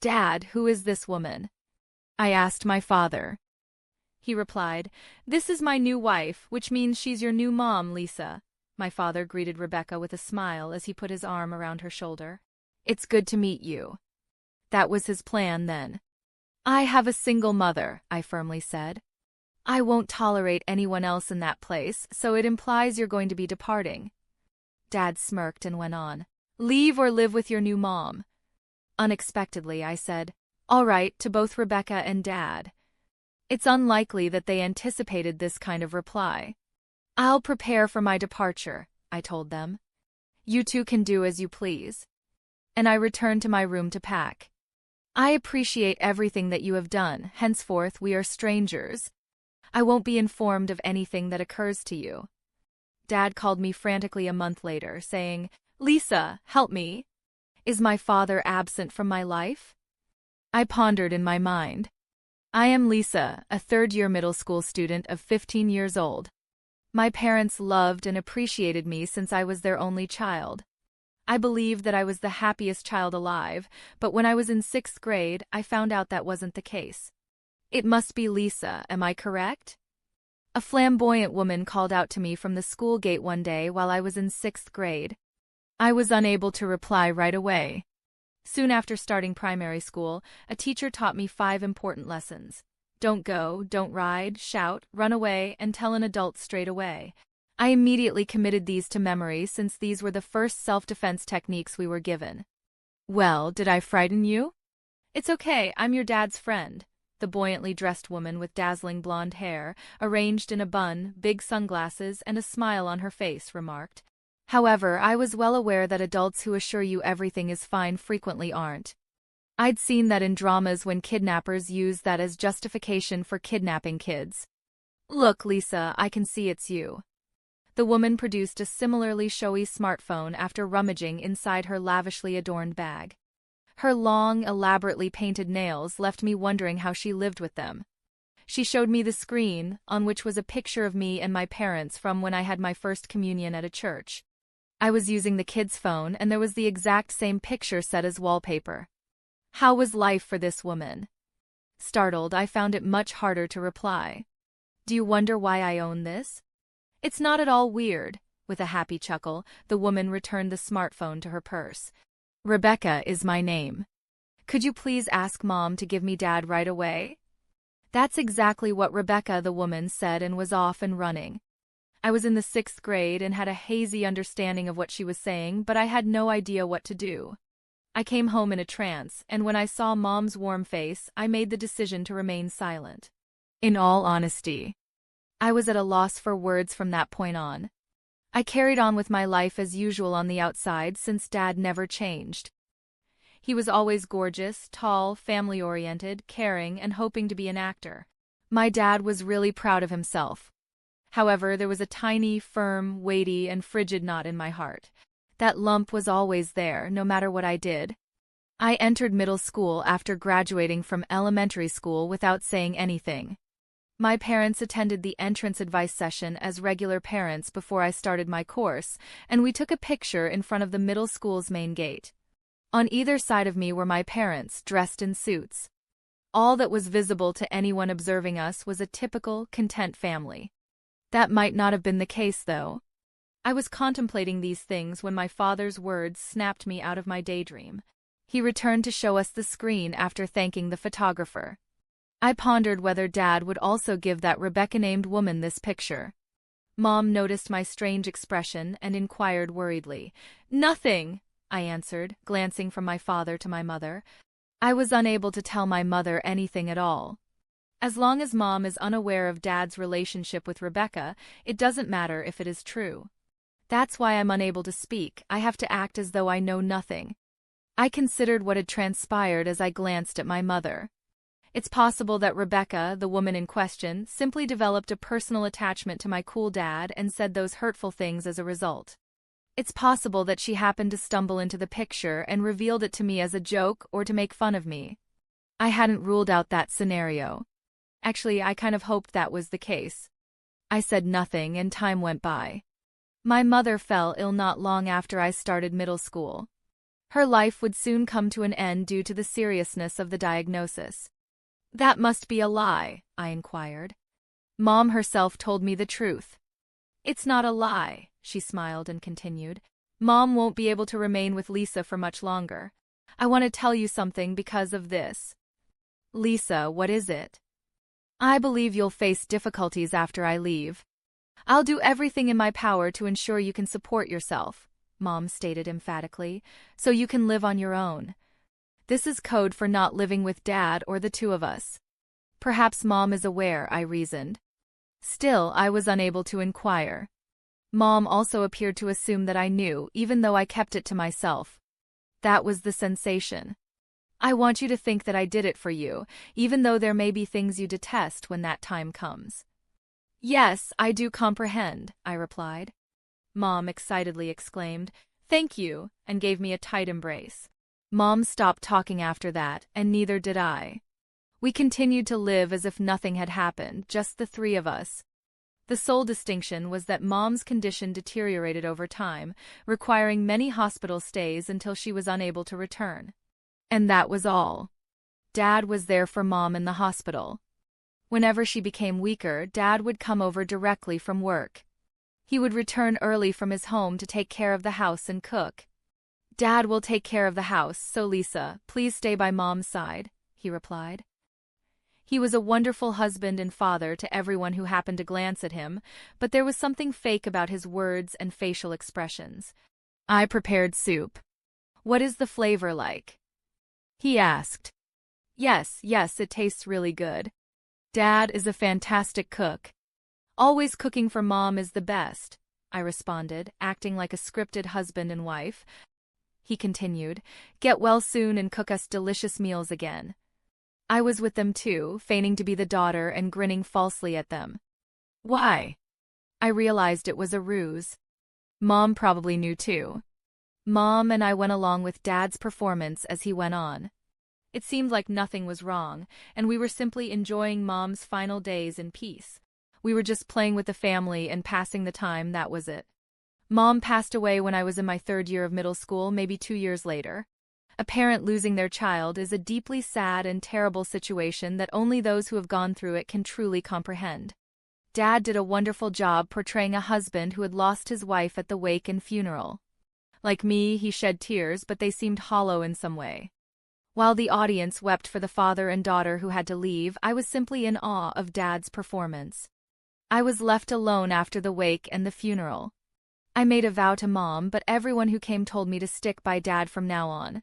"Dad, who is this woman?" I asked my father. He replied, "This is my new wife, which means she's your new mom, Lisa." My father greeted Rebecca with a smile as he put his arm around her shoulder. "It's good to meet you." That was his plan then. "I have a single mother," I firmly said. "I won't tolerate anyone else in that place, so it implies you're going to be departing." Dad smirked and went on, "Leave or live with your new mom." Unexpectedly, I said, "All right," to both Rebecca and Dad. It's unlikely that they anticipated this kind of reply. "I'll prepare for my departure," I told them. "You two can do as you please." And I returned to my room to pack. "I appreciate everything that you have done. Henceforth, we are strangers. I won't be informed of anything that occurs to you." Dad called me frantically a month later, saying, "Lisa, help me. Is my father absent from my life?" I pondered in my mind. I am Lisa, a third-year middle school student of 15 years old. My parents loved and appreciated me since I was their only child. I believed that I was the happiest child alive, but when I was in 6th grade, I found out that wasn't the case. It must be Lisa, am I correct? A flamboyant woman called out to me from the school gate one day while I was in 6th grade. I was unable to reply right away. Soon after starting primary school, a teacher taught me 5 important lessons. Don't go, don't ride, shout, run away, and tell an adult straight away. I immediately committed these to memory since these were the first self-defense techniques we were given. "Well, did I frighten you?" "It's okay, I'm your dad's friend," the buoyantly dressed woman with dazzling blonde hair, arranged in a bun, big sunglasses, and a smile on her face, remarked. However, I was well aware that adults who assure you everything is fine frequently aren't. I'd seen that in dramas when kidnappers use that as justification for kidnapping kids. "Look, Lisa, I can see it's you." The woman produced a similarly showy smartphone after rummaging inside her lavishly adorned bag. Her long, elaborately painted nails left me wondering how she lived with them. She showed me the screen, on which was a picture of me and my parents from when I had my first communion at a church. I was using the kid's phone, and there was the exact same picture set as wallpaper. How was life for this woman? Startled, I found it much harder to reply. "Do you wonder why I own this?" "It's not at all weird." With a happy chuckle, the woman returned the smartphone to her purse. "Rebecca is my name. Could you please ask Mom to give me Dad right away?" That's exactly what Rebecca, the woman, said, and was off and running. I was in the 6th grade and had a hazy understanding of what she was saying, but I had no idea what to do. I came home in a trance, and when I saw Mom's warm face, I made the decision to remain silent. In all honesty, I was at a loss for words from that point on. I carried on with my life as usual on the outside since Dad never changed. He was always gorgeous, tall, family-oriented, caring, and hoping to be an actor. My dad was really proud of himself. However, there was a tiny, firm, weighty, and frigid knot in my heart. That lump was always there, no matter what I did. I entered middle school after graduating from elementary school without saying anything. My parents attended the entrance advice session as regular parents before I started my course, and we took a picture in front of the middle school's main gate. On either side of me were my parents, dressed in suits. All that was visible to anyone observing us was a typical, content family. That might not have been the case, though. I was contemplating these things when my father's words snapped me out of my daydream. He returned to show us the screen after thanking the photographer. I pondered whether Dad would also give that Rebecca-named woman this picture. Mom noticed my strange expression and inquired worriedly. "Nothing," I answered, glancing from my father to my mother. I was unable to tell my mother anything at all. As long as Mom is unaware of Dad's relationship with Rebecca, it doesn't matter if it is true. That's why I'm unable to speak. I have to act as though I know nothing. I considered what had transpired as I glanced at my mother. It's possible that Rebecca, the woman in question, simply developed a personal attachment to my cool dad and said those hurtful things as a result. It's possible that she happened to stumble into the picture and revealed it to me as a joke or to make fun of me. I hadn't ruled out that scenario. Actually, I kind of hoped that was the case. I said nothing, and time went by. My mother fell ill not long after I started middle school. Her life would soon come to an end due to the seriousness of the diagnosis. That must be a lie, I inquired. Mom herself told me the truth. It's not a lie, she smiled and continued. Mom won't be able to remain with Lisa for much longer. I want to tell you something because of this. Lisa, what is it? I believe you'll face difficulties after I leave. I'll do everything in my power to ensure you can support yourself, Mom stated emphatically, so you can live on your own. This is code for not living with Dad or the two of us. Perhaps Mom is aware, I reasoned. Still, I was unable to inquire. Mom also appeared to assume that I knew, even though I kept it to myself. That was the sensation. I want you to think that I did it for you, even though there may be things you detest when that time comes. Yes, I do comprehend, I replied. Mom excitedly exclaimed, "Thank you," and gave me a tight embrace. Mom stopped talking after that, and neither did I. We continued to live as if nothing had happened, just the three of us. The sole distinction was that Mom's condition deteriorated over time, requiring many hospital stays until she was unable to return. And that was all. Dad was there for Mom in the hospital. Whenever she became weaker, Dad would come over directly from work. He would return early from his home to take care of the house and cook. Dad will take care of the house, so Lisa, please stay by Mom's side, he replied. He was a wonderful husband and father to everyone who happened to glance at him, but there was something fake about his words and facial expressions. I prepared soup. What is the flavor like? He asked. Yes, it tastes really good. Dad is a fantastic cook. Always cooking for Mom is the best, I responded, acting like a scripted husband and wife. He continued, get well soon and cook us delicious meals again. I was with them too, feigning to be the daughter and grinning falsely at them. Why? I realized it was a ruse. Mom probably knew too. Mom and I went along with Dad's performance as he went on. It seemed like nothing was wrong, and we were simply enjoying Mom's final days in peace. We were just playing with the family and passing the time, that was it. Mom passed away when I was in my 3rd year of middle school, maybe 2 years later. A parent losing their child is a deeply sad and terrible situation that only those who have gone through it can truly comprehend. Dad did a wonderful job portraying a husband who had lost his wife at the wake and funeral. Like me, he shed tears, but they seemed hollow in some way. While the audience wept for the father and daughter who had to leave, I was simply in awe of Dad's performance. I was left alone after the wake and the funeral. I made a vow to Mom, but everyone who came told me to stick by Dad from now on.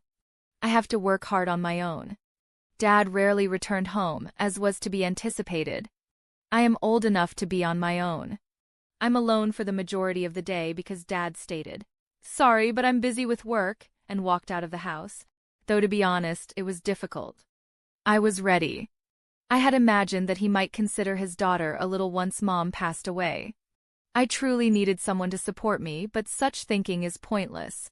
I have to work hard on my own. Dad rarely returned home, as was to be anticipated. I am old enough to be on my own. I'm alone for the majority of the day because Dad stated, "Sorry, but I'm busy with work," and walked out of the house. Though to be honest, it was difficult. I was ready. I had imagined that he might consider his daughter a little once Mom passed away. I truly needed someone to support me, but such thinking is pointless.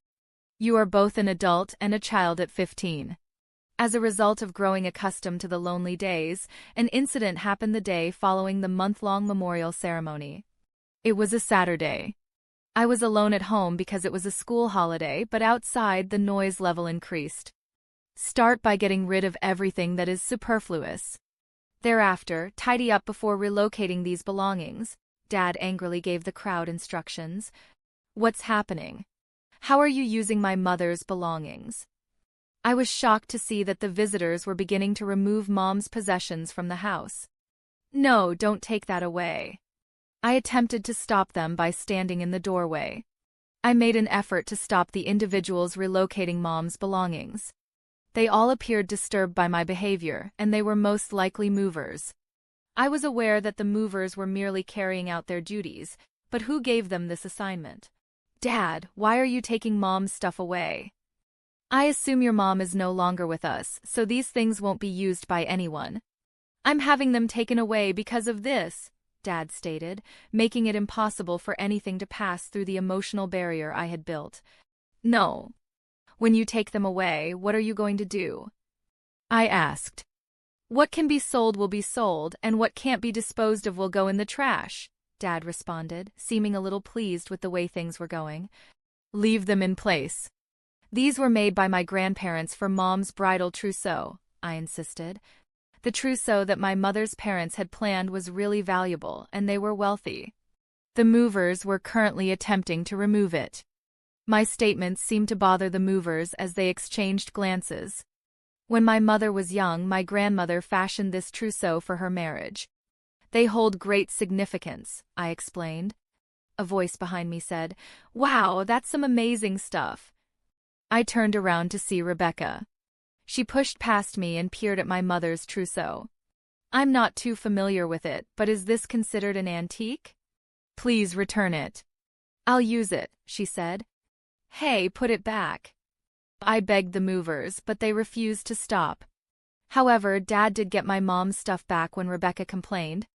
You are both an adult and a child at 15. As a result of growing accustomed to the lonely days, an incident happened the day following the month-long memorial ceremony. It was a Saturday. I was alone at home because it was a school holiday, but outside the noise level increased. Start by getting rid of everything that is superfluous. Thereafter, tidy up before relocating these belongings. Dad angrily gave the crowd instructions. What's happening? How are you using my mother's belongings? I was shocked to see that the visitors were beginning to remove Mom's possessions from the house. No, don't take that away. I attempted to stop them by standing in the doorway. I made an effort to stop the individuals relocating Mom's belongings. They all appeared disturbed by my behavior, and they were most likely movers. I was aware that the movers were merely carrying out their duties, but who gave them this assignment? Dad, why are you taking Mom's stuff away? I assume your mom is no longer with us, so these things won't be used by anyone. I'm having them taken away because of this, Dad stated, making it impossible for anything to pass through the emotional barrier I had built. No. When you take them away, what are you going to do? I asked. What can be sold will be sold, and what can't be disposed of will go in the trash, Dad responded, seeming a little pleased with the way things were going. Leave them in place. These were made by my grandparents for Mom's bridal trousseau, I insisted. The trousseau that my mother's parents had planned was really valuable, and they were wealthy. The movers were currently attempting to remove it. My statements seemed to bother the movers as they exchanged glances. When my mother was young, my grandmother fashioned this trousseau for her marriage. They hold great significance, I explained. A voice behind me said, "Wow, that's some amazing stuff." I turned around to see Rebecca. She pushed past me and peered at my mother's trousseau. "I'm not too familiar with it, but is this considered an antique?" "Please return it." "I'll use it," she said. "Hey, put it back." I begged the movers, but they refused to stop. However, Dad did get my mom's stuff back when Rebecca complained.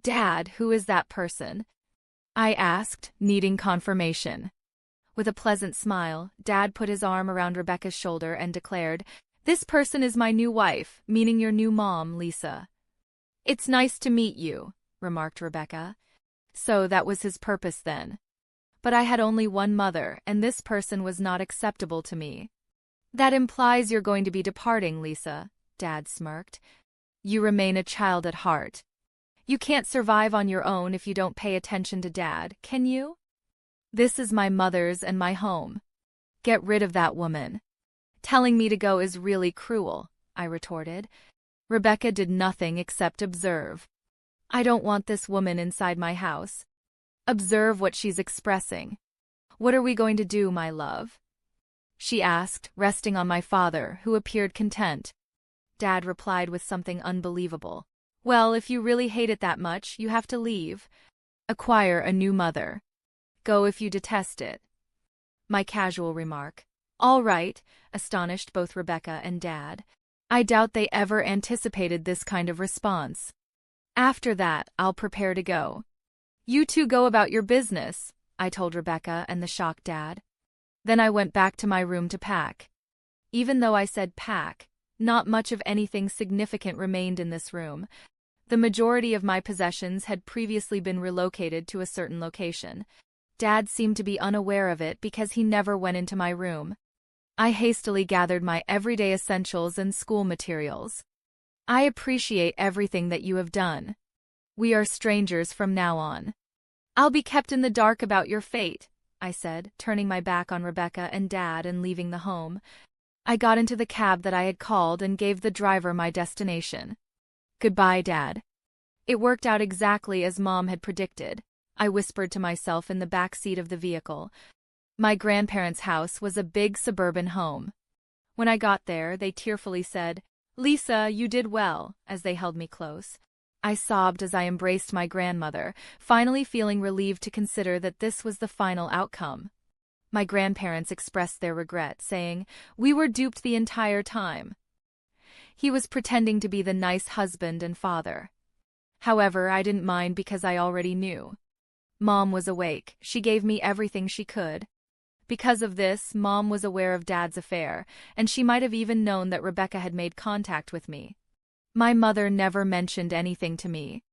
"Dad, who is that person?" I asked, needing confirmation. With a pleasant smile, Dad put his arm around Rebecca's shoulder and declared, "This person is my new wife, meaning your new mom, Lisa." "It's nice to meet you," remarked Rebecca. So that was his purpose then. But I had only one mother, and this person was not acceptable to me. "That implies you're going to be departing, Lisa," Dad smirked. "You remain a child at heart. You can't survive on your own if you don't pay attention to Dad, can you? This is my mother's and my home. Get rid of that woman." "Telling me to go is really cruel," I retorted. Rebecca did nothing except observe. "I don't want this woman inside my house. Observe what she's expressing." "What are we going to do, my love?" she asked, resting on my father, who appeared content. Dad replied with something unbelievable. "Well, if you really hate it that much, you have to leave. Acquire a new mother. Go if you detest it." My casual remark. "All right," astonished both Rebecca and Dad. I doubt they ever anticipated this kind of response. "After that, I'll prepare to go." "You two go about your business," I told Rebecca and the shocked Dad. Then I went back to my room to pack. Even though I said pack, not much of anything significant remained in this room. The majority of my possessions had previously been relocated to a certain location. Dad seemed to be unaware of it because he never went into my room. I hastily gathered my everyday essentials and school materials. "I appreciate everything that you have done. We are strangers from now on. I'll be kept in the dark about your fate," I said, turning my back on Rebecca and Dad and leaving the home. I got into the cab that I had called and gave the driver my destination. "Goodbye, Dad." It worked out exactly as Mom had predicted, I whispered to myself in the back seat of the vehicle. My grandparents' house was a big suburban home. When I got there, they tearfully said, "Lisa, you did well," as they held me close. I sobbed as I embraced my grandmother, finally feeling relieved to consider that this was the final outcome. My grandparents expressed their regret, saying, "We were duped the entire time." He was pretending to be the nice husband and father. However, I didn't mind because I already knew. Mom was awake. She gave me everything she could. Because of this, Mom was aware of Dad's affair, and she might have even known that Rebecca had made contact with me. My mother never mentioned anything to me.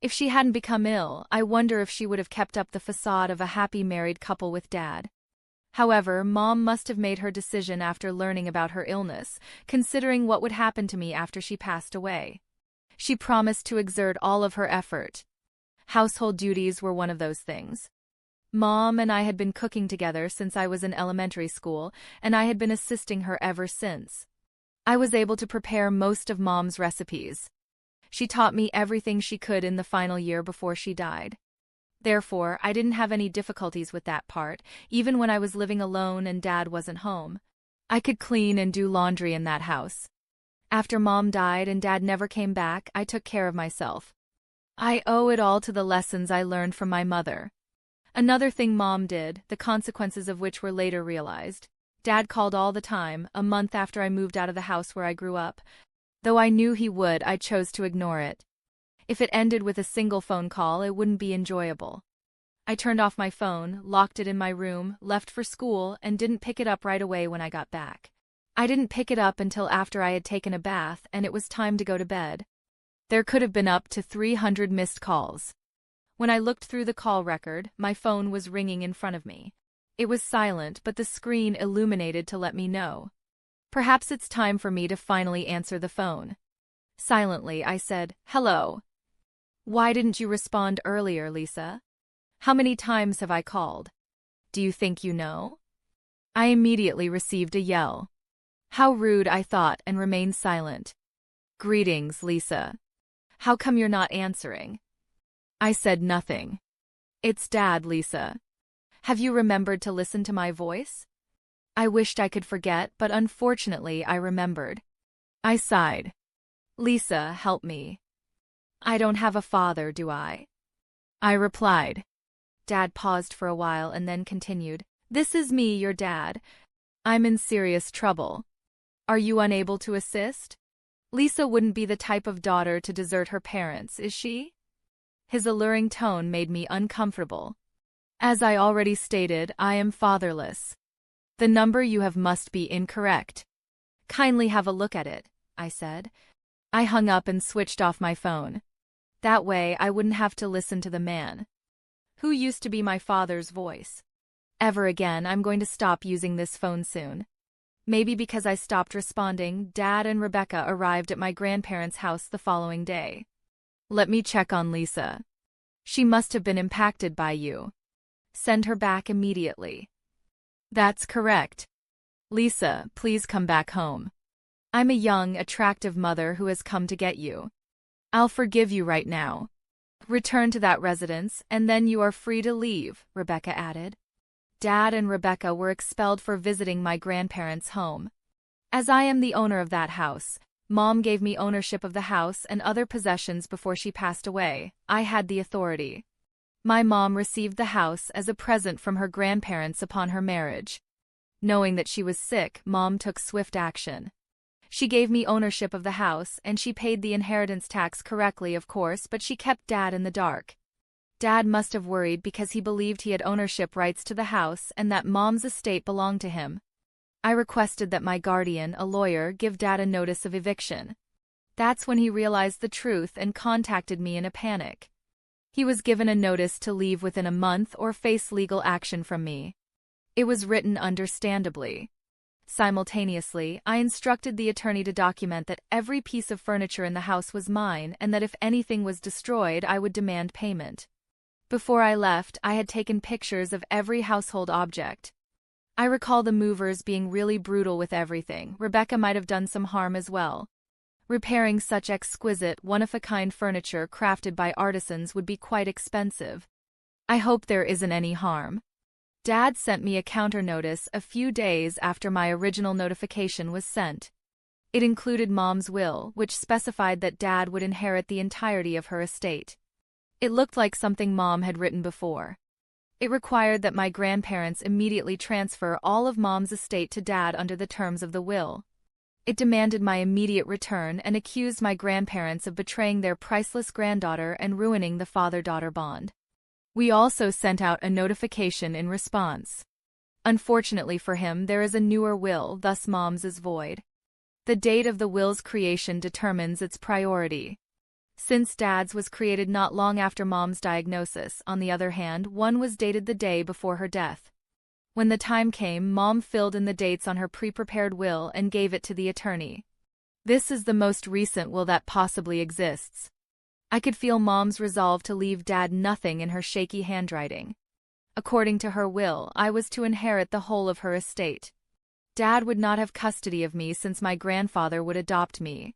If she hadn't become ill, I wonder if she would have kept up the facade of a happy married couple with Dad. However, Mom must have made her decision after learning about her illness, considering what would happen to me after she passed away. She promised to exert all of her effort. Household duties were one of those things. Mom and I had been cooking together since I was in elementary school, and I had been assisting her ever since. I was able to prepare most of Mom's recipes. She taught me everything she could in the final year before she died. Therefore, I didn't have any difficulties with that part, even when I was living alone and Dad wasn't home. I could clean and do laundry in that house. After Mom died and Dad never came back, I took care of myself. I owe it all to the lessons I learned from my mother. Another thing Mom did, the consequences of which were later realized. Dad called all the time, a month after I moved out of the house where I grew up. Though I knew he would, I chose to ignore it. If it ended with a single phone call, it wouldn't be enjoyable. I turned off my phone, locked it in my room, left for school, and didn't pick it up right away when I got back. I didn't pick it up until after I had taken a bath and it was time to go to bed. There could have been up to 300 missed calls. When I looked through the call record, my phone was ringing in front of me. It was silent, but the screen illuminated to let me know. Perhaps it's time for me to finally answer the phone. Silently, I said, "Hello. Why didn't you respond earlier, Lisa? How many times have I called? Do you think you know?" I immediately received a yell. How rude, I thought, and remained silent. "Greetings, Lisa. How come you're not answering?" I said nothing. "It's Dad, Lisa. Have you remembered to listen to my voice?" I wished I could forget, but unfortunately I remembered. I sighed. "Lisa, help me. I don't have a father, do I?" I replied. Dad paused for a while and then continued, "This is me, your dad. I'm in serious trouble. Are you unable to assist? Lisa wouldn't be the type of daughter to desert her parents, is she?" His alluring tone made me uncomfortable. "As I already stated, I am fatherless. The number you have must be incorrect. Kindly have a look at it," I said. I hung up and switched off my phone. That way I wouldn't have to listen to the man who used to be my father's voice. Ever again, I'm going to stop using this phone soon. Maybe because I stopped responding, Dad and Rebecca arrived at my grandparents' house the following day. "Let me check on Lisa. She must have been impacted by you. Send her back immediately." "That's correct. Lisa, please come back home. I'm a young, attractive mother who has come to get you. I'll forgive you right now. Return to that residence, and then you are free to leave," Rebecca added. Dad and Rebecca were expelled for visiting my grandparents' home. As I am the owner of that house, Mom gave me ownership of the house and other possessions before she passed away. I had the authority. My mom received the house as a present from her grandparents upon her marriage. Knowing that she was sick, Mom took swift action. She gave me ownership of the house, and she paid the inheritance tax correctly, of course, but she kept Dad in the dark. Dad must have worried because he believed he had ownership rights to the house and that Mom's estate belonged to him. I requested that my guardian, a lawyer, give Dad a notice of eviction. That's when he realized the truth and contacted me in a panic. He was given a notice to leave within a month or face legal action from me. It was written understandably. Simultaneously, I instructed the attorney to document that every piece of furniture in the house was mine and that if anything was destroyed, I would demand payment. Before I left, I had taken pictures of every household object. I recall the movers being really brutal with everything. Rebecca might have done some harm as well. Repairing such exquisite, one-of-a-kind furniture crafted by artisans would be quite expensive. I hope there isn't any harm. Dad sent me a counter notice a few days after my original notification was sent. It included Mom's will, which specified that Dad would inherit the entirety of her estate. It looked like something Mom had written before. It required that my grandparents immediately transfer all of Mom's estate to Dad under the terms of the will. It demanded my immediate return and accused my grandparents of betraying their priceless granddaughter and ruining the father-daughter bond. We also sent out a notification in response. Unfortunately for him, there is a newer will, thus Mom's is void. The date of the will's creation determines its priority. Since Dad's was created not long after Mom's diagnosis, on the other hand, one was dated the day before her death. When the time came, Mom filled in the dates on her pre-prepared will and gave it to the attorney. This is the most recent will that possibly exists. I could feel Mom's resolve to leave Dad nothing in her shaky handwriting. According to her will, I was to inherit the whole of her estate. Dad would not have custody of me since my grandfather would adopt me.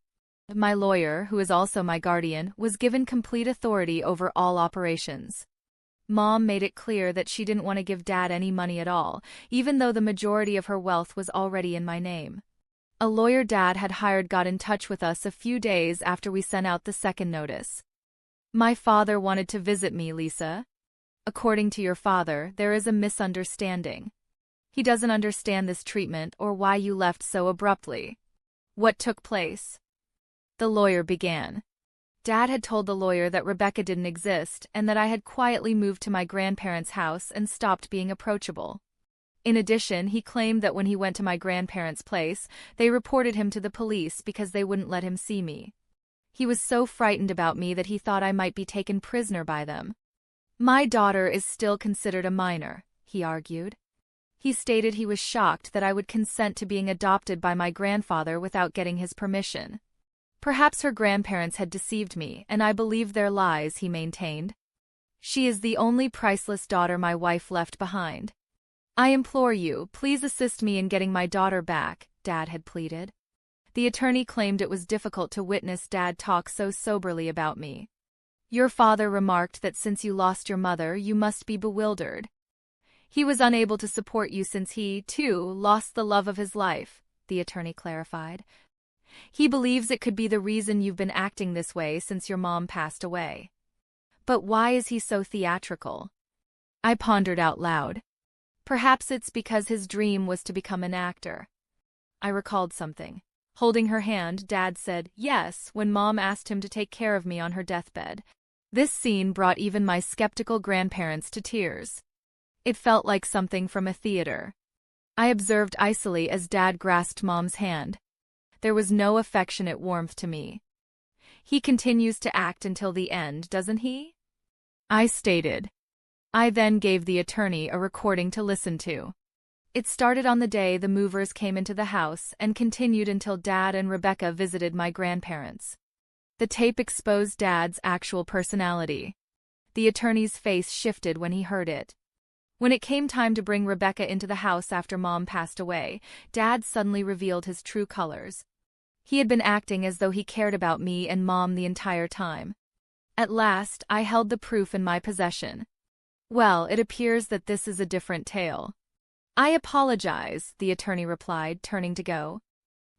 My lawyer, who is also my guardian, was given complete authority over all operations. Mom made it clear that she didn't want to give Dad any money at all, even though the majority of her wealth was already in my name. A lawyer Dad had hired got in touch with us a few days after we sent out the second notice. "My father wanted to visit me, Lisa. According to your father, there is a misunderstanding. He doesn't understand this treatment or why you left so abruptly. What took place?" The lawyer began. Dad had told the lawyer that Rebecca didn't exist and that I had quietly moved to my grandparents' house and stopped being approachable. In addition, he claimed that when he went to my grandparents' place, they reported him to the police because they wouldn't let him see me. He was so frightened about me that he thought I might be taken prisoner by them. "My daughter is still considered a minor," he argued. He stated he was shocked that I would consent to being adopted by my grandfather without getting his permission. Perhaps her grandparents had deceived me, and I believed their lies, he maintained. She is the only priceless daughter my wife left behind. I implore you, please assist me in getting my daughter back, Dad had pleaded. The attorney claimed it was difficult to witness Dad talk so soberly about me. Your father remarked that since you lost your mother, you must be bewildered. He was unable to support you since he, too, lost the love of his life, the attorney clarified. He believes it could be the reason you've been acting this way since your mom passed away. But why is he so theatrical? I pondered out loud. Perhaps it's because his dream was to become an actor. I recalled something. Holding her hand, Dad said yes when Mom asked him to take care of me on her deathbed. This scene brought even my skeptical grandparents to tears. It felt like something from a theater. I observed icily as Dad grasped Mom's hand. There was no affectionate warmth to me. He continues to act until the end, doesn't he? I stated. I then gave the attorney a recording to listen to. It started on the day the movers came into the house and continued until Dad and Rebecca visited my grandparents. The tape exposed Dad's actual personality. The attorney's face shifted when he heard it. When it came time to bring Rebecca into the house after Mom passed away, Dad suddenly revealed his true colors. He had been acting as though he cared about me and Mom the entire time. At last, I held the proof in my possession. Well, it appears that this is a different tale. I apologize, the attorney replied, turning to go.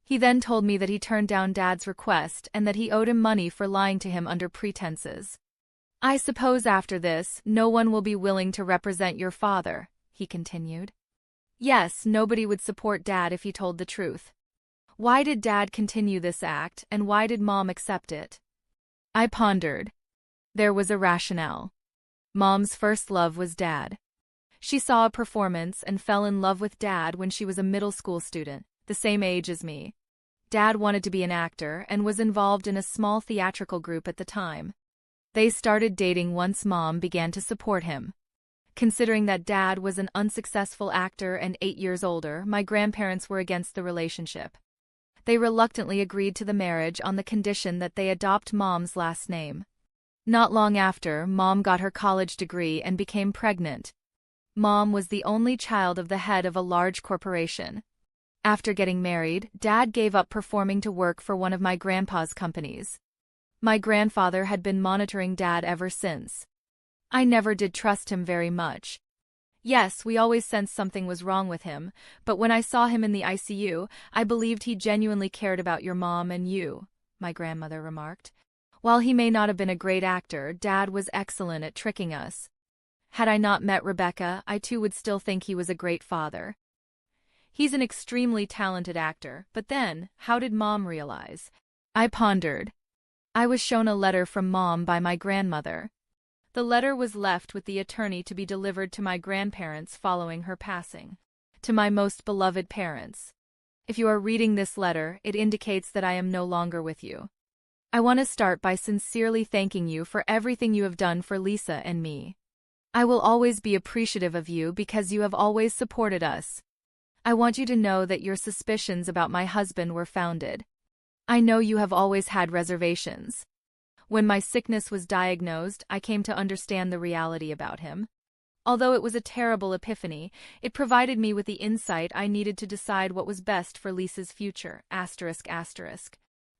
He then told me that he turned down Dad's request and that he owed him money for lying to him under pretenses. I suppose after this, no one will be willing to represent your father, he continued. Yes, nobody would support Dad if he told the truth. Why did Dad continue this act, and why did Mom accept it? I pondered. There was a rationale. Mom's first love was Dad. She saw a performance and fell in love with Dad when she was a middle school student, the same age as me. Dad wanted to be an actor and was involved in a small theatrical group at the time. They started dating once Mom began to support him. Considering that Dad was an unsuccessful actor and 8 years older, my grandparents were against the relationship. They reluctantly agreed to the marriage on the condition that they adopt Mom's last name. Not long after, Mom got her college degree and became pregnant. Mom was the only child of the head of a large corporation. After getting married, Dad gave up performing to work for one of my grandpa's companies. My grandfather had been monitoring Dad ever since. I never did trust him very much. Yes, we always sensed something was wrong with him, but when I saw him in the ICU, I believed he genuinely cared about your mom and you, my grandmother remarked. While he may not have been a great actor, Dad was excellent at tricking us. Had I not met Rebecca, I too would still think he was a great father. He's an extremely talented actor, but then, how did Mom realize? I pondered. I was shown a letter from Mom by my grandmother. The letter was left with the attorney to be delivered to my grandparents following her passing. To my most beloved parents. If you are reading this letter, it indicates that I am no longer with you. I want to start by sincerely thanking you for everything you have done for Lisa and me. I will always be appreciative of you because you have always supported us. I want you to know that your suspicions about my husband were founded. I know you have always had reservations. When my sickness was diagnosed, I came to understand the reality about him. Although it was a terrible epiphany, it provided me with the insight I needed to decide what was best for Lisa's future.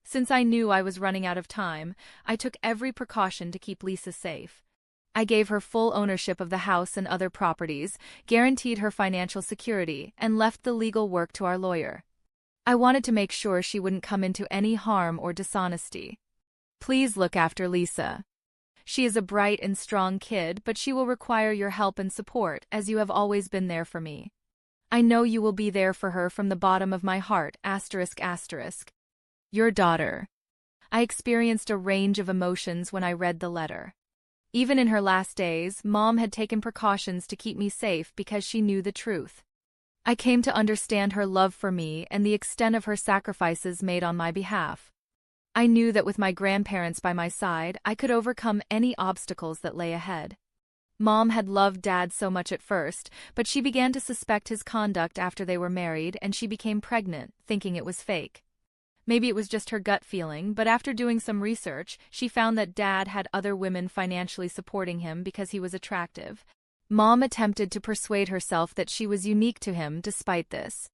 Since I knew I was running out of time, I took every precaution to keep Lisa safe. I gave her full ownership of the house and other properties, guaranteed her financial security, and left the legal work to our lawyer. I wanted to make sure she wouldn't come into any harm or dishonesty. Please look after Lisa. She is a bright and strong kid, but she will require your help and support, as you have always been there for me. I know you will be there for her from the bottom of my heart. Your daughter. I experienced a range of emotions when I read the letter. Even in her last days, Mom had taken precautions to keep me safe because she knew the truth. I came to understand her love for me and the extent of her sacrifices made on my behalf. I knew that with my grandparents by my side, I could overcome any obstacles that lay ahead. Mom had loved Dad so much at first, but she began to suspect his conduct after they were married and she became pregnant, thinking it was fake. Maybe it was just her gut feeling, but after doing some research, she found that Dad had other women financially supporting him because he was attractive. Mom attempted to persuade herself that she was unique to him despite this.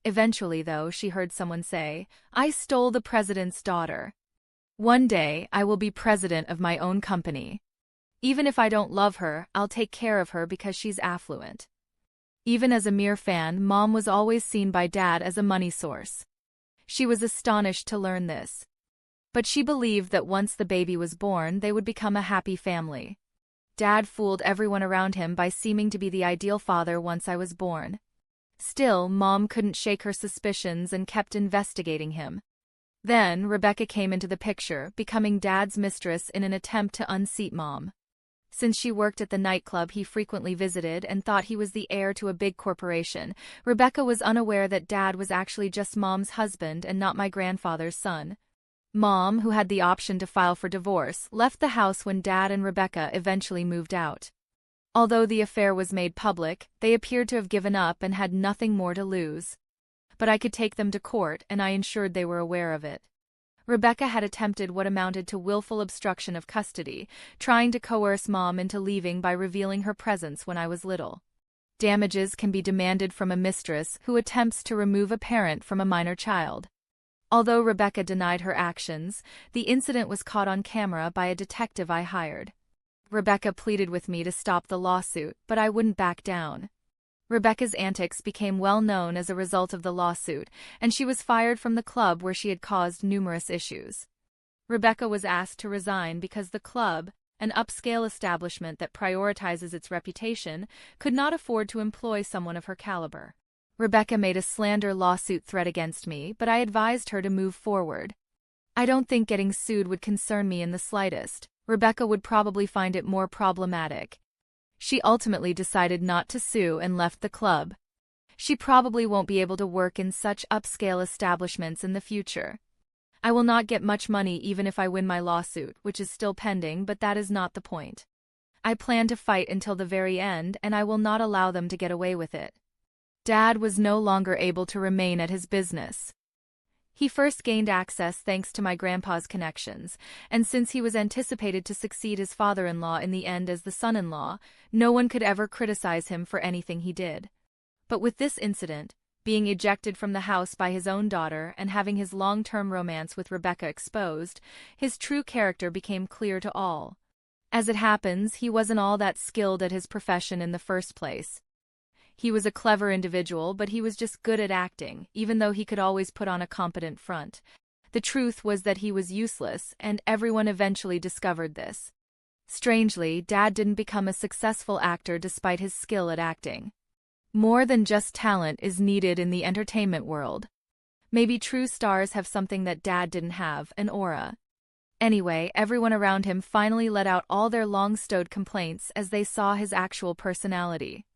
Eventually, though, she heard someone say, "I stole the president's daughter. One day, I will be president of my own company. Even if I don't love her, I'll take care of her because she's affluent." Even as a mere fan, Mom was always seen by Dad as a money source. She was astonished to learn this. But she believed that once the baby was born, they would become a happy family. Dad fooled everyone around him by seeming to be the ideal father once I was born. Still, Mom couldn't shake her suspicions and kept investigating him. Then, Rebecca came into the picture, becoming Dad's mistress in an attempt to unseat Mom. Since she worked at the nightclub he frequently visited and thought he was the heir to a big corporation, Rebecca was unaware that Dad was actually just Mom's husband and not my grandfather's son. Mom, who had the option to file for divorce, left the house when Dad and Rebecca eventually moved out. Although the affair was made public, they appeared to have given up and had nothing more to lose. But I could take them to court, and I ensured they were aware of it. Rebecca had attempted what amounted to willful obstruction of custody, trying to coerce Mom into leaving by revealing her presence when I was little. Damages can be demanded from a mistress who attempts to remove a parent from a minor child. Although Rebecca denied her actions, the incident was caught on camera by a detective I hired. Rebecca pleaded with me to stop the lawsuit, but I wouldn't back down. Rebecca's antics became well known as a result of the lawsuit, and she was fired from the club where she had caused numerous issues. Rebecca was asked to resign because the club, an upscale establishment that prioritizes its reputation, could not afford to employ someone of her caliber. Rebecca made a slander lawsuit threat against me, but I advised her to move forward. I don't think getting sued would concern me in the slightest. Rebecca would probably find it more problematic. She ultimately decided not to sue and left the club. She probably won't be able to work in such upscale establishments in the future. I will not get much money even if I win my lawsuit, which is still pending, but that is not the point. I plan to fight until the very end, and I will not allow them to get away with it. Dad was no longer able to remain at his business. He first gained access thanks to my grandpa's connections, and since he was anticipated to succeed his father-in-law in the end as the son-in-law, no one could ever criticize him for anything he did. But with this incident, being ejected from the house by his own daughter and having his long-term romance with Rebecca exposed, his true character became clear to all. As it happens, he wasn't all that skilled at his profession in the first place. He was a clever individual, but he was just good at acting, even though he could always put on a competent front. The truth was that he was useless, and everyone eventually discovered this. Strangely, Dad didn't become a successful actor despite his skill at acting. More than just talent is needed in the entertainment world. Maybe true stars have something that Dad didn't have, an aura. Anyway, everyone around him finally let out all their long-stowed complaints as they saw his actual personality.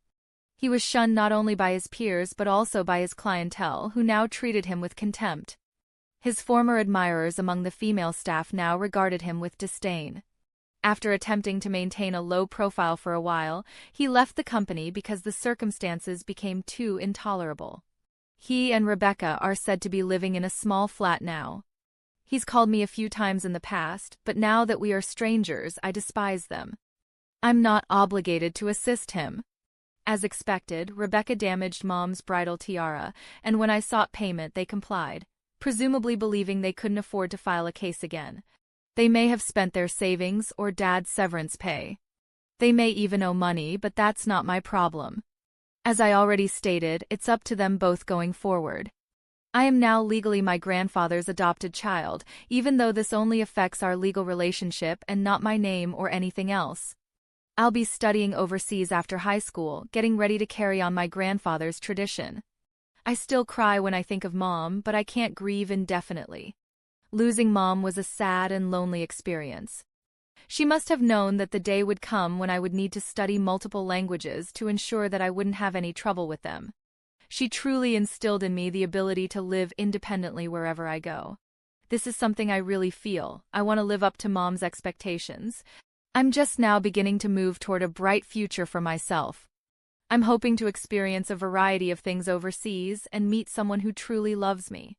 He was shunned not only by his peers but also by his clientele, who now treated him with contempt. His former admirers among the female staff now regarded him with disdain. After attempting to maintain a low profile for a while, he left the company because the circumstances became too intolerable. He and Rebecca are said to be living in a small flat now. He's called me a few times in the past, but now that we are strangers, I despise them. I'm not obligated to assist him. As expected, Rebecca damaged Mom's bridal tiara, and when I sought payment they complied, presumably believing they couldn't afford to file a case again. They may have spent their savings or Dad's severance pay. They may even owe money, but that's not my problem. As I already stated, it's up to them both going forward. I am now legally my grandfather's adopted child, even though this only affects our legal relationship and not my name or anything else. I'll be studying overseas after high school, getting ready to carry on my grandfather's tradition. I still cry when I think of Mom, but I can't grieve indefinitely. Losing Mom was a sad and lonely experience. She must have known that the day would come when I would need to study multiple languages to ensure that I wouldn't have any trouble with them. She truly instilled in me the ability to live independently wherever I go. This is something I really feel. I want to live up to Mom's expectations. I'm just now beginning to move toward a bright future for myself. I'm hoping to experience a variety of things overseas and meet someone who truly loves me.